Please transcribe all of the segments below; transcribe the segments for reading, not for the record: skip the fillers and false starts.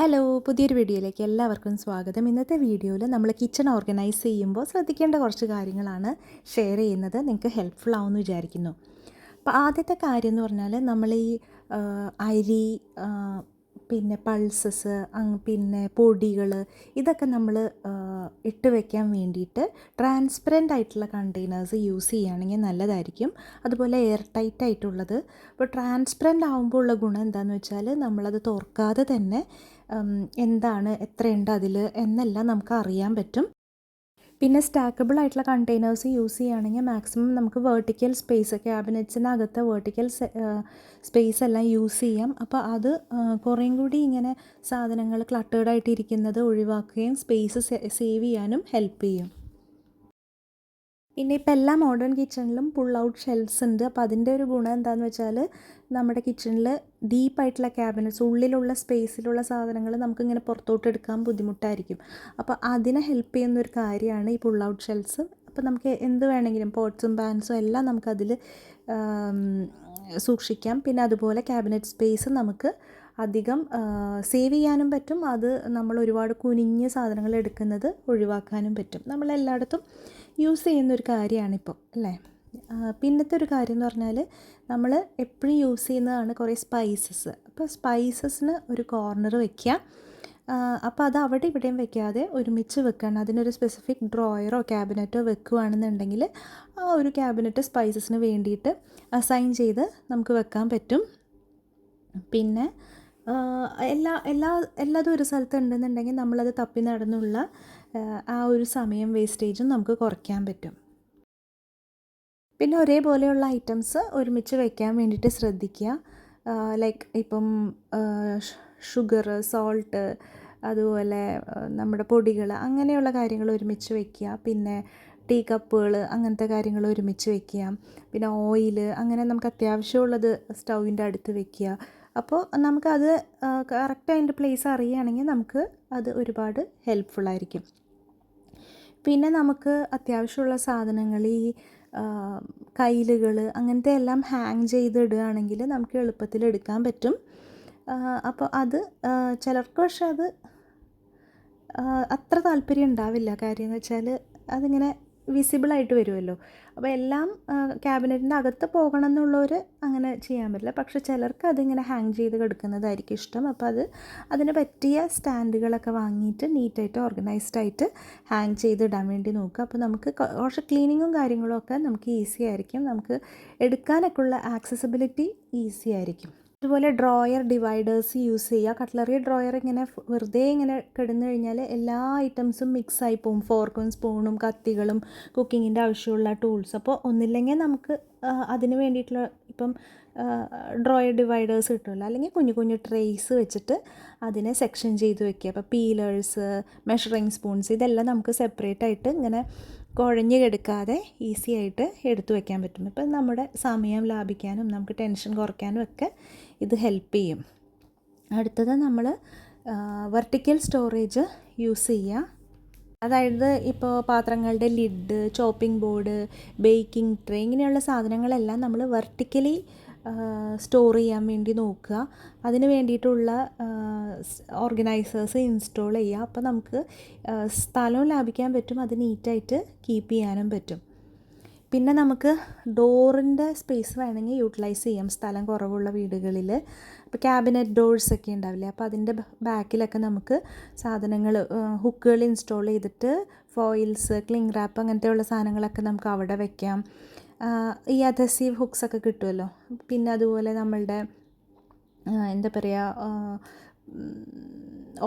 Hello, പുതിയൊരു വീഡിയോയിലേക്ക് എല്ലാവർക്കും സ്വാഗതം. ഇന്നത്തെ വീഡിയോയിൽ നമ്മൾ കിച്ചൺ ഓർഗനൈസ് ചെയ്യുമ്പോൾ ശ്രദ്ധിക്കേണ്ട കുറച്ച് കാര്യങ്ങളാണ് ഷെയർ ചെയ്യുന്നത്. നിങ്ങൾക്ക് ഹെൽപ്ഫുൾ ആവുമെന്ന് വിചാരിക്കുന്നു. അപ്പോൾ ആദ്യത്തെ കാര്യം എന്ന് പറഞ്ഞാൽ നമ്മൾ ഈ അരി, പിന്നെ പൾസസ്, പിന്നെ പൊടികൾ, ഇതൊക്കെ നമ്മൾ ഇട്ട് വയ്ക്കാൻ വേണ്ടിയിട്ട് ട്രാൻസ്പെറൻ്റ് ആയിട്ടുള്ള കണ്ടെയ്നേഴ്സ് യൂസ് ചെയ്യുകയാണെങ്കിൽ നല്ലതായിരിക്കും. അതുപോലെ എയർ ടൈറ്റ് ആയിട്ടുള്ളത്. അപ്പോൾ ട്രാൻസ്പെറൻ്റ് ആകുമ്പോൾ ഉള്ള ഗുണം എന്താണെന്ന് വെച്ചാൽ നമ്മളത് തുറക്കാതെ തന്നെ എന്താണ്, എത്രയുണ്ട് അതിൽ എന്നെല്ലാം നമുക്ക് അറിയാൻ പറ്റും. പിന്നെ സ്റ്റാക്കബിൾ ആയിട്ടുള്ള കണ്ടെയ്നേഴ്സ് യൂസ് ചെയ്യുകയാണെങ്കിൽ മാക്സിമം നമുക്ക് വെർട്ടിക്കൽ സ്പേസ്, ക്യാബിനറ്റ്സിനകത്ത് വെർട്ടിക്കൽ സ്പേസ് എല്ലാം യൂസ് ചെയ്യാം. അപ്പോൾ അത് കുറേയും കൂടി ഇങ്ങനെ സാധനങ്ങൾ ക്ലട്ടേർഡായിട്ട് ഇരിക്കുന്നത് ഒഴിവാക്കുകയും സ്പേസ് സേവ് ചെയ്യാനും ഹെൽപ്പ് ചെയ്യും. പിന്നെ ഇപ്പോൾ എല്ലാ മോഡേൺ കിച്ചണിലും പുൾ ഔട്ട് ഷെൽഫ്സ് ഉണ്ട്. അപ്പോൾ അതിൻ്റെ ഒരു ഗുണം എന്താണെന്ന് വെച്ചാൽ നമ്മുടെ കിച്ചണിൽ ഡീപ്പായിട്ടുള്ള ക്യാബിനറ്റ്സ്, ഉള്ളിലുള്ള സ്പേസിലുള്ള സാധനങ്ങൾ നമുക്കിങ്ങനെ പുറത്തോട്ട് എടുക്കാൻ ബുദ്ധിമുട്ടായിരിക്കും. അപ്പോൾ അതിനെ ഹെൽപ്പ് ചെയ്യുന്നൊരു കാര്യമാണ് ഈ പുൾ ഔട്ട് ഷെൽഫ്സ്. അപ്പോൾ നമുക്ക് എന്ത് വേണമെങ്കിലും പോട്ട്സും പാൻസും എല്ലാം നമുക്കതിൽ സൂക്ഷിക്കാം. പിന്നെ അതുപോലെ ക്യാബിനറ്റ് സ്പേസ് നമുക്ക് അധികം സേവ് ചെയ്യാനും പറ്റും. അത് നമ്മൾ ഒരുപാട് കുനിഞ്ഞ് സാധനങ്ങൾ എടുക്കുന്നത് ഒഴിവാക്കാനും പറ്റും. നമ്മളെല്ലായിടത്തും യൂസ് ചെയ്യുന്നൊരു കാര്യമാണിപ്പോൾ, അല്ലേ? പിന്നത്തെ ഒരു കാര്യം എന്ന് പറഞ്ഞാൽ നമ്മൾ എപ്പോഴും യൂസ് ചെയ്യുന്നതാണ് കുറേ സ്പൈസസ്. അപ്പോൾ സ്പൈസസിന് ഒരു കോർണർ വയ്ക്കുക. അപ്പോൾ അത് അവിടെ ഇവിടെയും വെക്കാതെ ഒരുമിച്ച് വെക്കണം. അതിനൊരു സ്പെസിഫിക് ഡ്രോയറോ ക്യാബിനറ്റോ വെക്കുകയാണെന്നുണ്ടെങ്കിൽ ആ ഒരു ക്യാബിനറ്റ് സ്പൈസസിന് വേണ്ടിയിട്ട് അസൈൻ ചെയ്ത് നമുക്ക് വെക്കാൻ പറ്റും. പിന്നെ എല്ലാതും ഒരു സ്ഥലത്ത് ഉണ്ടെന്നുണ്ടെങ്കിൽ നമ്മളത് തപ്പി നടന്നുള്ള ആ ഒരു സമയം വേസ്റ്റേജും നമുക്ക് കുറയ്ക്കാൻ പറ്റും. പിന്നെ ഒരേപോലെയുള്ള ഐറ്റംസ് ഒരുമിച്ച് വയ്ക്കാൻ വേണ്ടിയിട്ട് ശ്രദ്ധിക്കുക. ലൈക്ക് ഇപ്പം ഷുഗർ, സോൾട്ട്, അതുപോലെ നമ്മുടെ പൊടികൾ, അങ്ങനെയുള്ള കാര്യങ്ങൾ ഒരുമിച്ച് വയ്ക്കുക. പിന്നെ ടീ കപ്പുകൾ, അങ്ങനത്തെ കാര്യങ്ങൾ ഒരുമിച്ച് വയ്ക്കുക. പിന്നെ ഓയിൽ, അങ്ങനെ നമുക്ക് അത്യാവശ്യമുള്ളത് സ്റ്റൗവിൻ്റെ അടുത്ത് വയ്ക്കുക. അപ്പോൾ നമുക്കത് കറക്റ്റ് അതിൻ്റെ പ്ലേസ് അറിയുകയാണെങ്കിൽ നമുക്ക് അത് ഒരുപാട് ഹെൽപ്ഫുള്ളായിരിക്കും. പിന്നെ നമുക്ക് അത്യാവശ്യമുള്ള സാധനങ്ങൾ, ഈ കയ്യിലുകൾ, അങ്ങനത്തെ എല്ലാം ഹാങ് ചെയ്തിടുകയാണെങ്കിൽ നമുക്ക് എളുപ്പത്തിൽ എടുക്കാൻ പറ്റും. അപ്പോൾ അത് ചിലർക്ക് പക്ഷെ അത് അത്ര താല്പര്യം ഉണ്ടാവില്ല. കാര്യം എന്ന് വെച്ചാൽ അതിങ്ങനെ വിസിബിളായിട്ട് വരുമല്ലോ. അപ്പോൾ എല്ലാം ക്യാബിനറ്റിൻ്റെ അകത്ത് പോകണം എന്നുള്ളവർ അങ്ങനെ ചെയ്യാൻ പറ്റില്ല. പക്ഷേ ചിലർക്ക് അതിങ്ങനെ ഹാങ് ചെയ്ത് കിടക്കുന്നതായിരിക്കും ഇഷ്ടം. അപ്പോൾ അതിന് പറ്റിയ സ്റ്റാൻഡുകളൊക്കെ വാങ്ങിയിട്ട് നീറ്റായിട്ട് ഓർഗനൈസ്ഡ് ആയിട്ട് ഹാങ് ചെയ്തിടാൻ വേണ്ടി നോക്കുക. അപ്പോൾ നമുക്ക് കുറച്ച് ക്ലീനിങ്ങും കാര്യങ്ങളും ഒക്കെ നമുക്ക് ഈസി ആയിരിക്കും. നമുക്ക് എടുക്കാനൊക്കെ ഉള്ള ആക്സസിബിലിറ്റി ഈസി ആയിരിക്കും. അതുപോലെ ഡ്രോയർ ഡിവൈഡേഴ്സ് യൂസ് ചെയ്യുക. കട്ട്ലറി ഡ്രോയർ ഇങ്ങനെ വെറുതെ ഇങ്ങനെ കിടന്നു കഴിഞ്ഞാൽ എല്ലാ ഐറ്റംസും മിക്സായി പോകും. ഫോർക്കും സ്പൂണും കത്തികളും കുക്കിങ്ങിൻ്റെ ആവശ്യമുള്ള ടൂൾസ്. അപ്പോൾ ഒന്നില്ലെങ്കിൽ നമുക്ക് അതിന് വേണ്ടിയിട്ടുള്ള ഇപ്പം ഡ്രോയർ ഡിവൈഡേഴ്സ് കിട്ടുമല്ലോ, അല്ലെങ്കിൽ കുഞ്ഞു കുഞ്ഞു ട്രേയ്സ് വെച്ചിട്ട് അതിനെ സെക്ഷൻ ചെയ്ത് വെക്കുക. അപ്പോൾ പീലേഴ്സ്, മെഷറിങ് സ്പൂൺസ്, ഇതെല്ലാം നമുക്ക് സെപ്പറേറ്റ് ആയിട്ട് ഇങ്ങനെ കുഴഞ്ഞ് കിടക്കാതെ ഈസി ആയിട്ട് എടുത്തു വയ്ക്കാൻ പറ്റും. ഇപ്പം നമ്മുടെ സമയം ലാഭിക്കാനും നമുക്ക് ടെൻഷൻ കുറയ്ക്കാനും ഒക്കെ ഇത് ഹെൽപ്പ് ചെയ്യും. അടുത്തത് നമ്മൾ വെർട്ടിക്കൽ സ്റ്റോറേജ് യൂസ് ചെയ്യുക. അതായത് ഇപ്പോൾ പാത്രങ്ങളുടെ lid, chopping board, baking tray, ഇങ്ങനെയുള്ള സാധനങ്ങളെല്ലാം നമ്മൾ വെർട്ടിക്കലി സ്റ്റോർ ചെയ്യാൻ വേണ്ടി നോക്കുക. അതിന് വേണ്ടിയിട്ടുള്ള ഓർഗനൈസേഴ്സ് ഇൻസ്റ്റാൾ ചെയ്യുക. അപ്പോൾ നമുക്ക് സ്ഥലവും ലാഭിക്കാൻ പറ്റും, അത് നീറ്റായിട്ട് കീപ്പ് ചെയ്യാനും പറ്റും. പിന്നെ നമുക്ക് ഡോറിൻ്റെ സ്പേസ് വേണമെങ്കിൽ യൂട്ടിലൈസ് ചെയ്യാം സ്ഥലം കുറവുള്ള വീടുകളിൽ. ഇപ്പോൾ ക്യാബിനറ്റ് ഡോഴ്സ് ഒക്കെ ഉണ്ടാവില്ലേ, അപ്പോൾ അതിൻ്റെ ബാക്കിലൊക്കെ നമുക്ക് സാധനങ്ങൾ, ഹുക്കുകൾ ഇൻസ്റ്റാൾ ചെയ്തിട്ട് ഫോയിൽസ്, ക്ലിംഗ് റാപ്പ്, അങ്ങനത്തെ ഉള്ള സാധനങ്ങളൊക്കെ നമുക്ക് അവിടെ വയ്ക്കാം. ഈ അധസീവ് ഹുക്സൊക്കെ കിട്ടുമല്ലോ. പിന്നെ അതുപോലെ നമ്മളുടെ എന്താ പറയുക,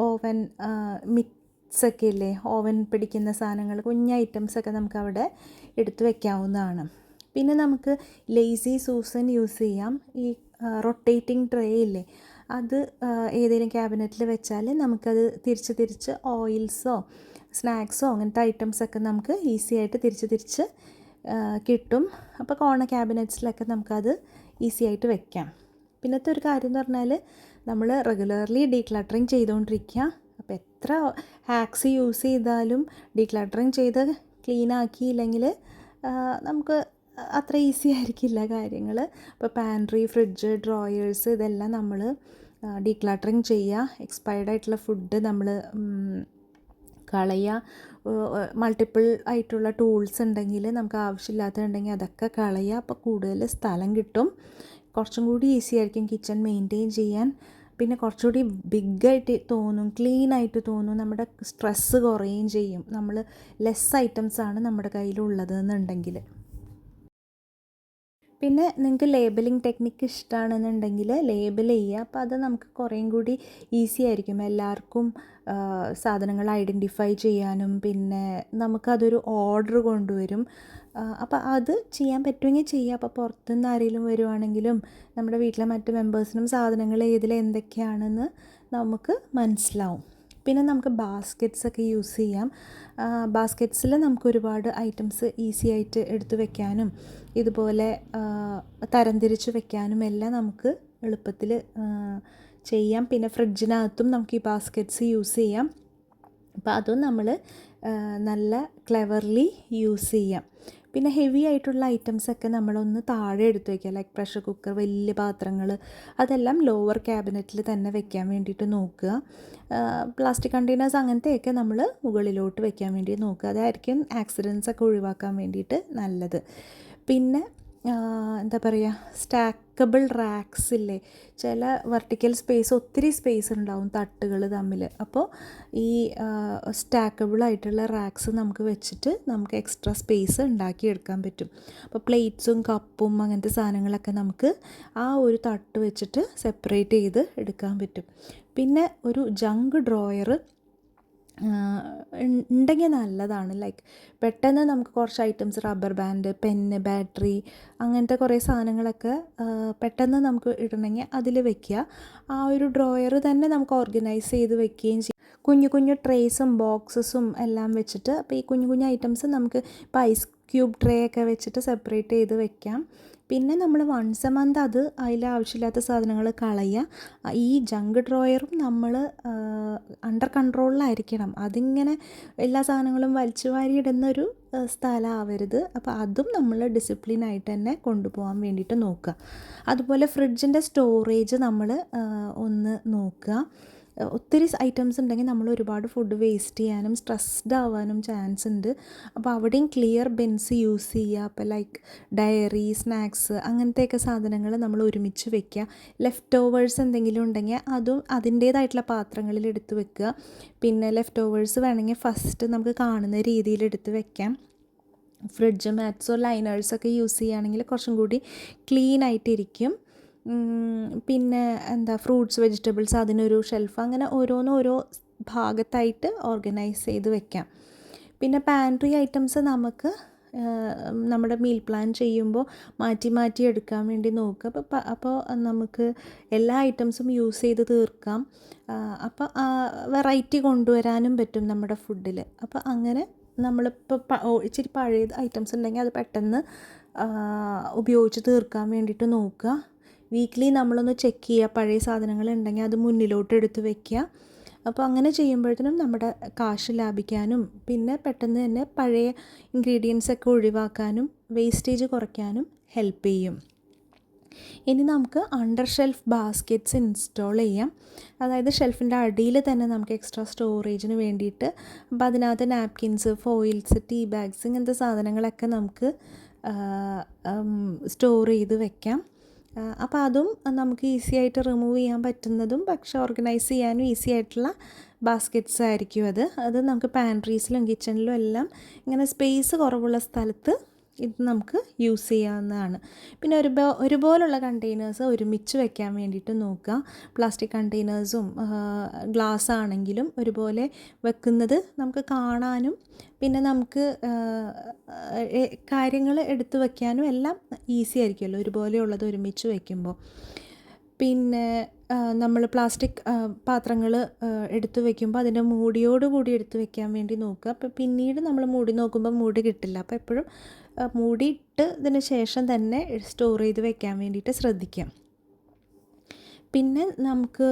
ഓവൻ മിക്സൊക്കെ ഇല്ലേ, ഓവൻ പിടിക്കുന്ന സാധനങ്ങൾ, കുഞ്ഞ് ഐറ്റംസൊക്കെ നമുക്ക് അവിടെ എടുത്ത് വയ്ക്കാവുന്നതാണ്. പിന്നെ നമുക്ക് ലേസി സൂസൻ യൂസ് ചെയ്യാം. ഈ റൊട്ടേറ്റിംഗ് ട്രേ ഇല്ലേ, അത് ഏതെങ്കിലും ക്യാബിനറ്റിൽ വെച്ചാൽ നമുക്കത് തിരിച്ച് ഓയിൽസോ സ്നാക്സോ അങ്ങനത്തെ ഐറ്റംസൊക്കെ നമുക്ക് ഈസി ആയിട്ട് തിരിച്ച് കിട്ടും. അപ്പോൾ കോർണർ ക്യാബിനറ്റ്സിലൊക്കെ നമുക്കത് ഈസി ആയിട്ട് വെക്കാം. പിന്നത്തെ ഒരു കാര്യം എന്ന് പറഞ്ഞാൽ നമ്മൾ റെഗുലർലി ഡീക്ലട്ടറിങ് ചെയ്തുകൊണ്ടിരിക്കുക. അപ്പോൾ എത്ര ഹാക്സ് യൂസ് ചെയ്താലും ഡീക്ലട്ടറിങ് ചെയ്ത് ക്ലീൻ ആക്കിയില്ലെങ്കിൽ നമുക്ക് അത്ര ഈസി ആയിരിക്കില്ല കാര്യങ്ങൾ. ഇപ്പോൾ പാൻട്രി, ഫ്രിഡ്ജ്, ഡ്രോയേഴ്സ്, ഇതെല്ലാം നമ്മൾ ഡീക്ലട്ടറിങ് ചെയ്യുക. എക്സ്പയർഡ് ആയിട്ടുള്ള ഫുഡ് നമ്മൾ കളയുക. മൾട്ടിപ്പിൾ ആയിട്ടുള്ള ടൂൾസ് ഉണ്ടെങ്കിൽ നമുക്ക് ആവശ്യമില്ലാത്തതുണ്ടെങ്കിൽ അതൊക്കെ കളയുക. അപ്പോൾ കൂടുതൽ സ്ഥലം കിട്ടും, കുറച്ചും കൂടി ഈസി ആയിരിക്കും കിച്ചൺ മെയിൻറ്റെയിൻ ചെയ്യാൻ. പിന്നെ കുറച്ചുകൂടി ബിഗ്ഗായിട്ട് തോന്നും, ക്ലീൻ ആയിട്ട് തോന്നും, നമ്മുടെ സ്ട്രെസ്സ് കുറയുകയും ചെയ്യും നമ്മൾ ലെസ് ഐറ്റംസാണ് നമ്മുടെ കയ്യിലുള്ളത് എന്നുണ്ടെങ്കിൽ. പിന്നെ നിങ്ങൾക്ക് ലേബലിംഗ് ടെക്നിക്ക് ഇഷ്ടമാണെന്നുണ്ടെങ്കിൽ ലേബൽ ചെയ്യുക. അപ്പോൾ അത് നമുക്ക് കുറേയും കൂടി ഈസി ആയിരിക്കും എല്ലാവർക്കും സാധനങ്ങൾ ഐഡൻറ്റിഫൈ ചെയ്യാനും. പിന്നെ നമുക്കതൊരു ഓർഡർ കൊണ്ടുവരും. അപ്പോൾ അത് ചെയ്യാൻ പറ്റുമെങ്കിൽ ചെയ്യുക. അപ്പോൾ പുറത്തുനിന്ന് ആരെങ്കിലും വരുവാണെങ്കിലും നമ്മുടെ വീട്ടിലെ മറ്റ് മെമ്പേഴ്സിനും സാധനങ്ങൾ ഏതിൽ എന്തൊക്കെയാണെന്ന് നമുക്ക് മനസ്സിലാവും. പിന്നെ നമുക്ക് ബാസ്ക്കറ്റ്സൊക്കെ യൂസ് ചെയ്യാം. ബാസ്ക്കറ്റ്സിൽ നമുക്ക് ഒരുപാട് ഐറ്റംസ് ഈസി ആയിട്ട് എടുത്ത് വെക്കാനും ഇതുപോലെ തരംതിരിച്ച് വെക്കാനും എല്ലാം നമുക്ക് എളുപ്പത്തിൽ ചെയ്യാം. പിന്നെ ഫ്രിഡ്ജിനകത്തും നമുക്ക് ഈ ബാസ്ക്കറ്റ്സ് യൂസ് ചെയ്യാം. അപ്പോൾ അതും നമ്മൾ നല്ല ക്ലെവർലി യൂസ് ചെയ്യാം. പിന്നെ ഹെവി ആയിട്ടുള്ള ഐറ്റംസൊക്കെ നമ്മളൊന്ന് താഴെ എടുത്ത് വയ്ക്കുക, ലൈക്ക് പ്രഷർ കുക്കർ, വലിയ പാത്രങ്ങൾ, അതെല്ലാം ലോവർ ക്യാബിനറ്റിൽ തന്നെ വെക്കാൻ വേണ്ടിയിട്ട് നോക്കുക. പ്ലാസ്റ്റിക് കണ്ടെയ്നേഴ്സ് അങ്ങനത്തെയൊക്കെ നമ്മൾ മുകളിലോട്ട് വെക്കാൻ വേണ്ടി നോക്കുക. അതായിരിക്കും ആക്സിഡൻസൊക്കെ ഒഴിവാക്കാൻ വേണ്ടിയിട്ട് നല്ലത്. പിന്നെ എന്താ പറയുക, സ്റ്റാക്കബിൾ റാക്സ് ഇല്ലേ, ചില വെർട്ടിക്കൽ സ്പേസ് ഒത്തിരി സ്പേസ് ഉണ്ടാവും തട്ടുകൾ തമ്മിൽ. അപ്പോൾ ഈ സ്റ്റാക്കബിൾ ആയിട്ടുള്ള റാക്സ് നമുക്ക് വെച്ചിട്ട് നമുക്ക് എക്സ്ട്രാ സ്പേസ് ഉണ്ടാക്കിയെടുക്കാൻ പറ്റും. അപ്പോൾ പ്ലേറ്റ്സും കപ്പും അങ്ങനത്തെ സാധനങ്ങളൊക്കെ നമുക്ക് ആ ഒരു തട്ട് വെച്ചിട്ട് സെപ്പറേറ്റ് ചെയ്ത് എടുക്കാൻ പറ്റും. പിന്നെ ഒരു ജങ്ക് ഡ്രോയർ ഉണ്ടെങ്കിൽ നല്ലതാണ്. ലൈക്ക് പെട്ടെന്ന് നമുക്ക് കുറച്ച് items, rubber band, pen, battery, അങ്ങനത്തെ കുറേ സാധനങ്ങളൊക്കെ പെട്ടെന്ന് നമുക്ക് ഇടണമെങ്കിൽ അതിൽ വെക്കുക. ആ ഒരു ഡ്രോയർ തന്നെ നമുക്ക് ഓർഗനൈസ് ചെയ്ത് വെക്കുകയും ചെയ്യും. കുഞ്ഞു കുഞ്ഞു ട്രേസും ബോക്സസും എല്ലാം വെച്ചിട്ട്, അപ്പോൾ ഈ കുഞ്ഞു കുഞ്ഞു ഐറ്റംസ് നമുക്ക് ഇപ്പോൾ ഐസ് ക്യൂബ് ട്രേ ഒക്കെ വെച്ചിട്ട് സെപ്പറേറ്റ് ചെയ്ത് വെക്കാം. പിന്നെ നമ്മൾ വൺസ് എ മന്ത് അത് അതിൽ ആവശ്യമില്ലാത്ത സാധനങ്ങൾ കളയുക. ഈ ജങ്ക് ഡ്രോയറും നമ്മൾ അണ്ടർ കൺട്രോളിലായിരിക്കണം. അതിങ്ങനെ എല്ലാ സാധനങ്ങളും വലിച്ചു വാരി ഇടുന്നൊരു സ്ഥലമാവരുത്. അപ്പോൾ അതും നമ്മൾ ഡിസിപ്ലിനായിട്ട് തന്നെ കൊണ്ടുപോകാൻ വേണ്ടിയിട്ട് നോക്കുക. അതുപോലെ ഫ്രിഡ്ജിൻ്റെ സ്റ്റോറേജ് നമ്മൾ ഒന്ന് നോക്കുക. ഒത്തിരി ഐറ്റംസ് ഉണ്ടെങ്കിൽ നമ്മൾ ഒരുപാട് ഫുഡ് വേസ്റ്റ് ചെയ്യാനും സ്ട്രെസ്ഡ് ആവാനും ചാൻസ് ഉണ്ട്. അപ്പോൾ അവിടെയും ക്ലിയർ ബിൻസ് യൂസ് ചെയ്യുക. അപ്പോൾ ലൈക്ക് ഡയറി, സ്നാക്സ്, അങ്ങനത്തെയൊക്കെ സാധനങ്ങൾ നമ്മൾ ഒരുമിച്ച് വെക്കുക. ലെഫ്റ്റ് ഓവേഴ്സ് എന്തെങ്കിലും ഉണ്ടെങ്കിൽ അതും അതിൻ്റേതായിട്ടുള്ള പാത്രങ്ങളിൽ എടുത്ത് വെക്കുക. പിന്നെ ലെഫ്റ്റ് ഓവേഴ്സ് വേണമെങ്കിൽ ഫസ്റ്റ് നമുക്ക് കാണുന്ന രീതിയിൽ എടുത്ത് വെക്കാം. ഫ്രിഡ്ജ് മാറ്റ്സോ ലൈനേഴ്സൊക്കെ യൂസ് ചെയ്യുകയാണെങ്കിൽ കുറച്ചും കൂടി ക്ലീൻ ആയിട്ടിരിക്കും. പിന്നെ എന്താ, ഫ്രൂട്ട്സ്, വെജിറ്റബിൾസ്, അതിനൊരു ഷെൽഫ്, അങ്ങനെ ഓരോ ഭാഗത്തായിട്ട് ഓർഗനൈസ് ചെയ്ത് വെക്കാം. പിന്നെ പാൻട്രി ഐറ്റംസ് നമുക്ക് നമ്മുടെ മീൽ പ്ലാൻ ചെയ്യുമ്പോൾ മാറ്റി എടുക്കാൻ വേണ്ടി നോക്കുക. അപ്പോൾ നമുക്ക് എല്ലാ ഐറ്റംസും യൂസ് ചെയ്ത് തീർക്കാം. അപ്പോൾ വെറൈറ്റി കൊണ്ടുവരാനും പറ്റും നമ്മുടെ ഫുഡിൽ. അപ്പോൾ അങ്ങനെ നമ്മളിപ്പോൾ ഇച്ചിരി പഴയ ഐറ്റംസ് ഉണ്ടെങ്കിൽ അത് പെട്ടെന്ന് ഉപയോഗിച്ച് തീർക്കാൻ വേണ്ടിയിട്ട് നോക്കുക. വീക്ക്ലി നമ്മളൊന്ന് ചെക്ക് ചെയ്യുക, പഴയ സാധനങ്ങൾ ഉണ്ടെങ്കിൽ അത് മുന്നിലോട്ട് എടുത്ത് വെക്കുക. അപ്പോൾ അങ്ങനെ ചെയ്യുമ്പോഴത്തേനും നമ്മുടെ കാശ് ലാഭിക്കാനും പിന്നെ പെട്ടെന്ന് തന്നെ പഴയ ഇൻഗ്രീഡിയൻസൊക്കെ ഒഴിവാക്കാനും വേസ്റ്റേജ് കുറയ്ക്കാനും ഹെൽപ്പ് ചെയ്യും. ഇനി നമുക്ക് അണ്ടർ ഷെൽഫ് ബാസ്ക്കറ്റ്സ് ഇൻസ്റ്റാൾ ചെയ്യാം. അതായത് ഷെൽഫിൻ്റെ അടിയിൽ തന്നെ നമുക്ക് എക്സ്ട്രാ സ്റ്റോറേജിന് വേണ്ടിയിട്ട്. അപ്പോൾ അതിനകത്ത് നാപ്കിൻസ്, ഫോയിൽസ്, ടീ ബാഗ്സ്, ഇങ്ങനത്തെ സാധനങ്ങളൊക്കെ നമുക്ക് സ്റ്റോർ ചെയ്ത് വെക്കാം. അപ്പോൾ അതും നമുക്ക് ഈസി ആയിട്ട് റിമൂവ് ചെയ്യാൻ പറ്റുന്നതും പക്ഷെ ഓർഗനൈസ് ചെയ്യാനും ഈസി ആയിട്ടുള്ള ബാസ്ക്കറ്റ്സ് ആയിരിക്കും അത് നമുക്ക് പാൻട്രീസിലും കിച്ചണിലും എല്ലാം ഇങ്ങനെ സ്പേസ് കുറവുള്ള സ്ഥലത്ത് ഇത് നമുക്ക് യൂസ് ചെയ്യാവുന്നതാണ്. പിന്നെ ഒരുപോലുള്ള കണ്ടെയ്നേഴ്സ് ഒരുമിച്ച് വെക്കാൻ വേണ്ടിയിട്ട് നോക്കുക. പ്ലാസ്റ്റിക് കണ്ടെയ്നേഴ്സും ഗ്ലാസ് ആണെങ്കിലും ഒരുപോലെ വെക്കുന്നത് നമുക്ക് കാണാനും പിന്നെ നമുക്ക് കാര്യങ്ങൾ എടുത്തു വയ്ക്കാനും എല്ലാം ഈസി ആയിരിക്കുമല്ലോ ഒരുപോലെയുള്ളത് ഒരുമിച്ച് വയ്ക്കുമ്പോൾ. പിന്നെ നമ്മൾ പ്ലാസ്റ്റിക് പാത്രങ്ങൾ എടുത്ത് വയ്ക്കുമ്പോൾ അതിൻ്റെ മൂടിയോടുകൂടി എടുത്ത് വയ്ക്കാൻ വേണ്ടി നോക്കുക. അപ്പോൾ പിന്നീട് നമ്മൾ മൂടി നോക്കുമ്പോൾ മൂടി കിട്ടില്ല. അപ്പോൾ എപ്പോഴും മൂടിയിട്ടതിന് ശേഷം തന്നെ സ്റ്റോർ ചെയ്ത് വെക്കാൻ വേണ്ടിയിട്ട് ശ്രദ്ധിക്കാം. പിന്നെ നമുക്ക്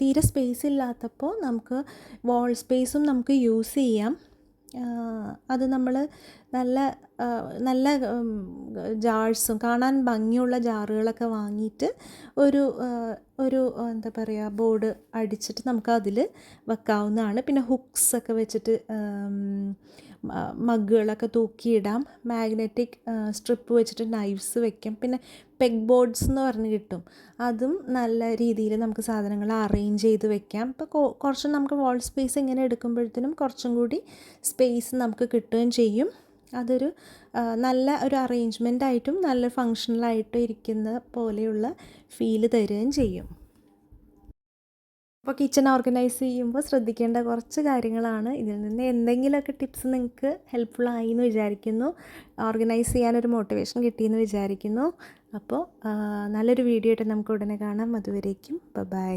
തീരെ സ്പേസ് ഇല്ലാത്തപ്പോൾ നമുക്ക് വാൾ സ്പേസും നമുക്ക് യൂസ് ചെയ്യാം. അത് നമ്മൾ നല്ല നല്ല ജാഴ്സും കാണാൻ ഭംഗിയുള്ള ജാറുകളൊക്കെ വാങ്ങിയിട്ട് ഒരു ഒരു എന്താ പറയുക ബോർഡ് അടിച്ചിട്ട് നമുക്ക് അതിൽ വെക്കാവുന്നതാണ്. പിന്നെ ഹുക്സൊക്കെ വെച്ചിട്ട് മഗ്ഗുകളൊക്കെ തൂക്കിയിടാം. മാഗ്നറ്റിക് സ്ട്രിപ്പ് വെച്ചിട്ട് നൈഫ്സ് വെക്കാം. പിന്നെ പെഗ് ബോർഡ്സ് എന്ന് പറഞ്ഞ് കിട്ടും. അതും നല്ല രീതിയിൽ നമുക്ക് സാധനങ്ങൾ അറേഞ്ച് ചെയ്ത് വെക്കാം. ഇപ്പോൾ കുറച്ച് നമുക്ക് വാൾ സ്പേസ് ഇങ്ങനെ എടുക്കുമ്പോഴത്തേനും കുറച്ചും കൂടി സ്പേസ് നമുക്ക് കിട്ടുകയും ചെയ്യും. അതൊരു നല്ല ഒരു അറേഞ്ച്മെൻ്റ് ആയിട്ടും നല്ല ഫങ്ഷണലായിട്ടും ഇരിക്കുന്ന പോലെയുള്ള ഫീല് തരുകയും ചെയ്യും. അപ്പോൾ കിച്ചൺ ഓർഗനൈസ് ചെയ്യുമ്പോൾ ശ്രദ്ധിക്കേണ്ട കുറച്ച് കാര്യങ്ങളാണ്. ഇതിൽ നിന്ന് എന്തെങ്കിലുമൊക്കെ ടിപ്സ് നിങ്ങൾക്ക് ഹെൽപ്ഫുള്ളായി എന്ന് വിചാരിക്കുന്നു. ഓർഗനൈസ് ചെയ്യാനൊരു മോട്ടിവേഷൻ കിട്ടിയെന്ന് വിചാരിക്കുന്നു. അപ്പോൾ നല്ലൊരു വീഡിയോ ആയിട്ട് നമുക്ക് ഉടനെ കാണാം. അതുവരേക്കും ബൈ.